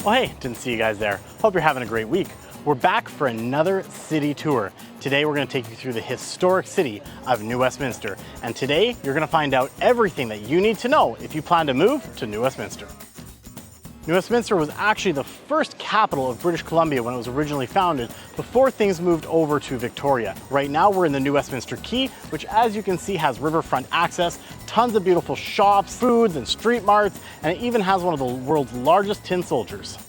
Oh hey, didn't see you guys there. Hope you're having a great week. We're back for another city tour. Today we're going to take you through the historic city of New Westminster. And today you're going to find out everything that you need to know if you plan to move to New Westminster. New Westminster was actually the first capital of British Columbia when it was originally founded, before things moved over to Victoria. Right now we're in the New Westminster Quay, which as you can see has riverfront access, tons of beautiful shops, foods and street marts, and it even has one of the world's largest tin soldiers.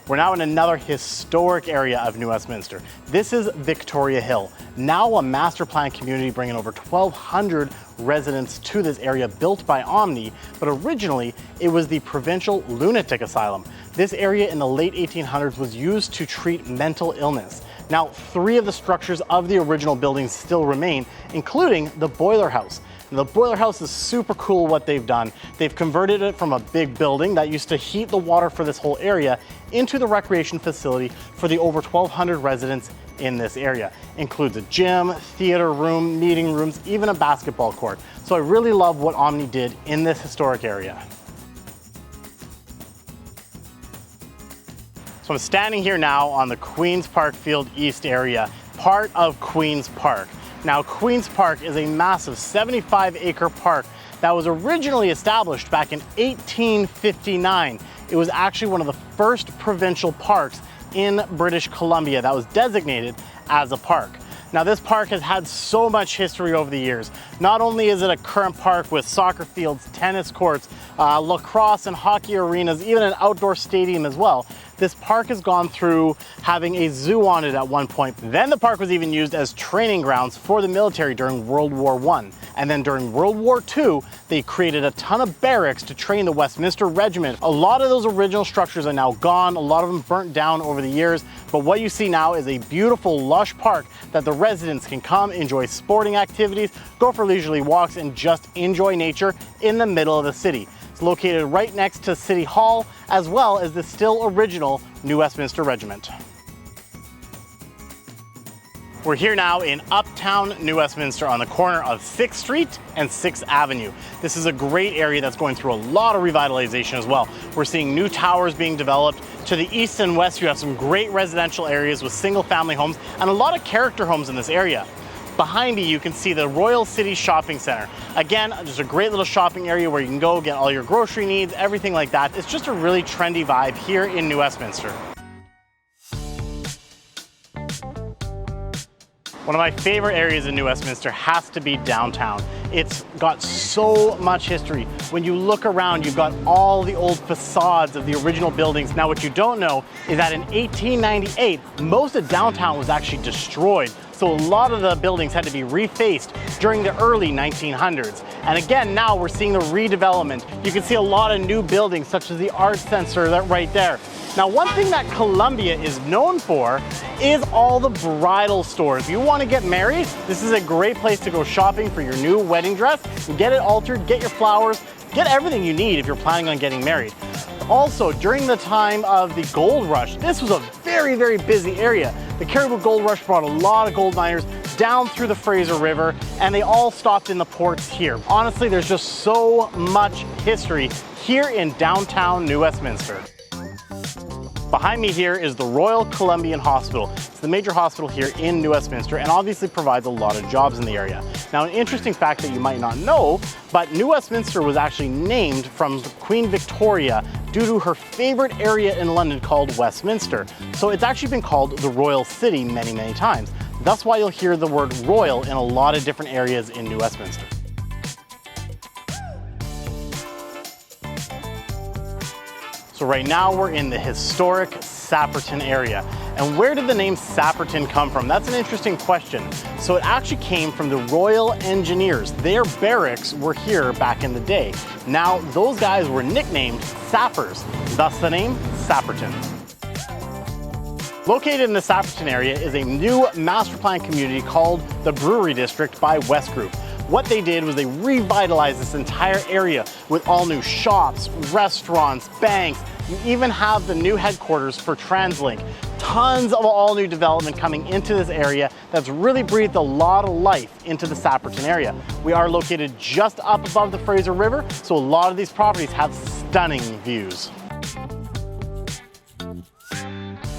We're now in another historic area of New Westminster. This is Victoria Hill, now a master plan community bringing over 1,200 residents to this area, built by Omni, but originally it was the provincial lunatic asylum. This area in the late 1800s was used to treat mental illness. Now, 3 of the structures of the original buildings still remain, including the boiler house. The boiler house is super cool what they've done. They've converted it from a big building that used to heat the water for this whole area into the recreation facility for the over 1,200 residents in this area. Includes a gym, theater room, meeting rooms, even a basketball court. So I really love what Omni did in this historic area. So I'm standing here now on the Queen's Parkfield East area, part of Queen's Park. Now, Queen's Park is a massive 75-acre park that was originally established back in 1859. It was actually one of the first provincial parks in British Columbia that was designated as a park. Now, this park has had so much history over the years. Not only is it a current park with soccer fields, tennis courts, lacrosse and hockey arenas, even an outdoor stadium as well, this park has gone through having a zoo on it at one point. Then the park was even used as training grounds for the military during World War I. And then during World War II, they created a ton of barracks to train the Westminster Regiment. A lot of those original structures are now gone, a lot of them burnt down over the years, but what you see now is a beautiful, lush park that the residents can come enjoy sporting activities, go for leisurely walks, and just enjoy nature in the middle of the city. It's located right next to City Hall, as well as the still original New Westminster Regiment. We're here now in Uptown, New Westminster, on the corner of 6th Street and 6th Avenue. This is a great area that's going through a lot of revitalization as well. We're seeing new towers being developed. To the east and west, you have some great residential areas with single-family homes and a lot of character homes in this area. Behind me, you can see the Royal City Shopping Center. Again, just a great little shopping area where you can go get all your grocery needs, everything like that. It's just a really trendy vibe here in New Westminster. One of my favorite areas in New Westminster has to be downtown. It's got so much history. When you look around, you've got all the old facades of the original buildings. Now, what you don't know is that in 1898, most of downtown was actually destroyed. So a lot of the buildings had to be refaced during the early 1900s. And again, now we're seeing the redevelopment. You can see a lot of new buildings, such as the Arts Center right there. Now, one thing that Columbia is known for is all the bridal stores. If you want to get married, this is a great place to go shopping for your new wedding dress and get it altered, get your flowers, get everything you need if you're planning on getting married. Also, during the time of the gold rush, this was a very, very busy area. The Cariboo Gold Rush brought a lot of gold miners down through the Fraser River, and they all stopped in the ports here. Honestly, there's just so much history here in downtown New Westminster. Behind me here is the Royal Columbian Hospital. It's the major hospital here in New Westminster and obviously provides a lot of jobs in the area. Now, an interesting fact that you might not know, but New Westminster was actually named from Queen Victoria due to her favorite area in London called Westminster. So it's actually been called the Royal City many, many times. That's why you'll hear the word royal in a lot of different areas in New Westminster. So right now we're in the historic Sapperton area. And where did the name Sapperton come from? That's an interesting question. So it actually came from the Royal Engineers. Their barracks were here back in the day. Now those guys were nicknamed sappers, thus the name Sapperton. Located in the Sapperton area is a new master plan community called the Brewery District by West Group. What they did was they revitalized this entire area with all new shops, restaurants, banks. You even have the new headquarters for TransLink. tons of all new development coming into this area that's really breathed a lot of life into the Sapperton area. We are located just up above the Fraser River, so a lot of these properties have stunning views.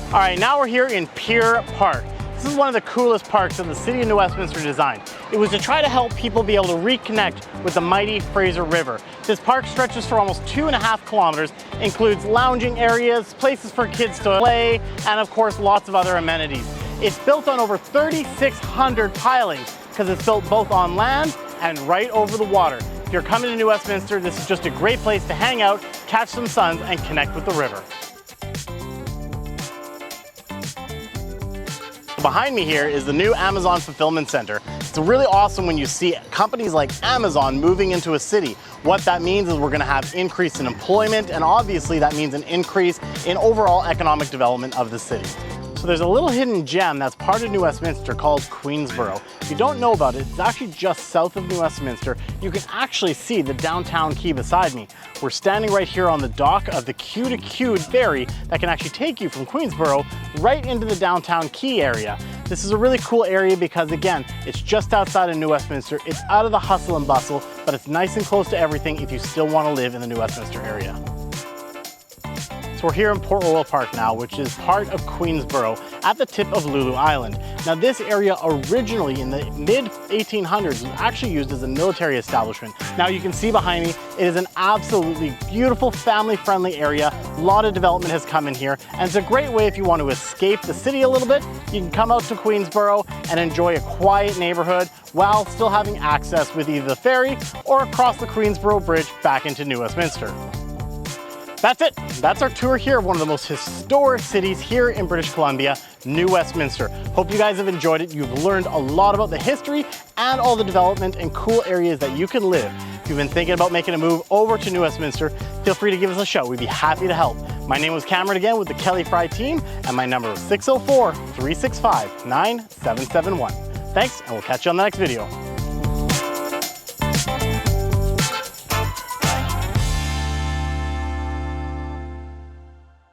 All right, now we're here in Pier Park. This is one of the coolest parks that the City of New Westminster designed. It was to try to help people be able to reconnect with the mighty Fraser River. This park stretches for almost 2.5 kilometers, includes lounging areas, places for kids to play, and of course lots of other amenities. It's built on over 3,600 pilings because it's built both on land and right over the water. If you're coming to New Westminster, this is just a great place to hang out, catch some sun, and connect with the river. Behind me here is the new Amazon Fulfillment Center. It's really awesome when you see companies like Amazon moving into a city. What that means is we're going to have increase in employment, and obviously that means an increase in overall economic development of the city. So there's a little hidden gem that's part of New Westminster called Queensborough. If you don't know about it, it's actually just south of New Westminster. You can actually see the downtown quay beside me. We're standing right here on the dock of the Q2Q ferry that can actually take you from Queensborough right into the downtown quay area. This is a really cool area because, again, it's just outside of New Westminster. It's out of the hustle and bustle, but it's nice and close to everything if you still want to live in the New Westminster area. So we're here in Port Royal Park now, which is part of Queensborough at the tip of Lulu Island. Now this area originally in the mid-1800s was actually used as a military establishment. Now you can see behind me, it is an absolutely beautiful family-friendly area. A lot of development has come in here, and it's a great way if you want to escape the city a little bit. You can come out to Queensborough and enjoy a quiet neighborhood while still having access with either the ferry or across the Queensborough Bridge back into New Westminster. That's it. That's our tour here of one of the most historic cities here in British Columbia, New Westminster. Hope you guys have enjoyed it. You've learned a lot about the history and all the development and cool areas that you can live. If you've been thinking about making a move over to New Westminster, feel free to give us a shout. We'd be happy to help. My name was Cameron again with the Kelly Fry team, and my number is 604-365-9771. Thanks, and we'll catch you on the next video.